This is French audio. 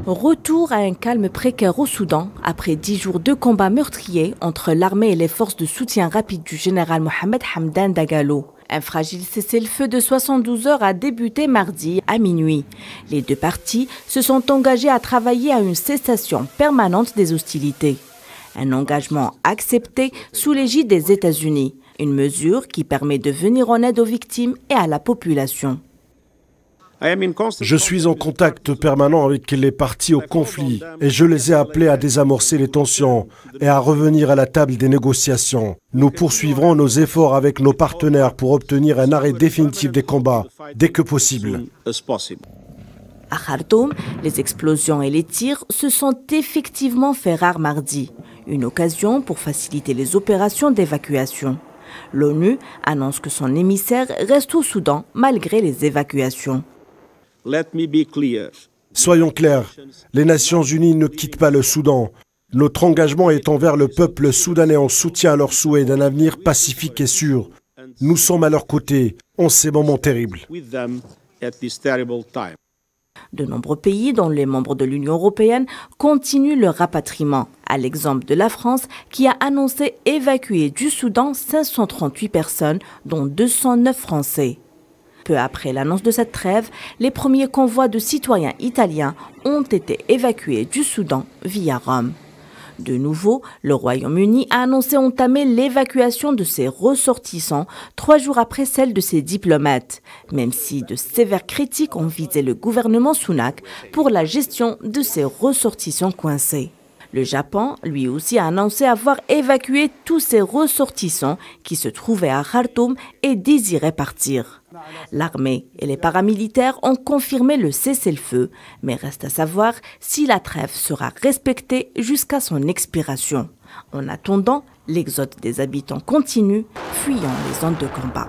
Retour à un calme précaire au Soudan après 10 jours de combats meurtriers entre l'armée et les forces de soutien rapide du général Mohamed Hamdan Dagalo. Un fragile cessez-le-feu de 72 heures a débuté mardi à minuit. Les deux parties se sont engagées à travailler à une cessation permanente des hostilités. Un engagement accepté sous l'égide des États-Unis, une mesure qui permet de venir en aide aux victimes et à la population. Je suis en contact permanent avec les parties au conflit et je les ai appelés à désamorcer les tensions et à revenir à la table des négociations. Nous poursuivrons nos efforts avec nos partenaires pour obtenir un arrêt définitif des combats dès que possible. À Khartoum, les explosions et les tirs se sont effectivement fait rares mardi. Une occasion pour faciliter les opérations d'évacuation. L'ONU annonce que son émissaire reste au Soudan malgré les évacuations. Soyons clairs, les Nations Unies ne quittent pas le Soudan. Notre engagement est envers le peuple soudanais en soutien à leur souhait d'un avenir pacifique et sûr. Nous sommes à leur côté en ces moments terribles. De nombreux pays, dont les membres de l'Union européenne, continuent leur rapatriement, à l'exemple de la France qui a annoncé évacuer du Soudan 538 personnes, dont 209 Français. Peu après l'annonce de cette trêve, les premiers convois de citoyens italiens ont été évacués du Soudan via Rome. De nouveau, le Royaume-Uni a annoncé entamer l'évacuation de ses ressortissants 3 jours après celle de ses diplomates, même si de sévères critiques ont visé le gouvernement Sunak pour la gestion de ses ressortissants coincés. Le Japon, lui aussi, a annoncé avoir évacué tous ses ressortissants qui se trouvaient à Khartoum et désiraient partir. L'armée et les paramilitaires ont confirmé le cessez-le-feu, mais reste à savoir si la trêve sera respectée jusqu'à son expiration. En attendant, l'exode des habitants continue, fuyant les zones de combat.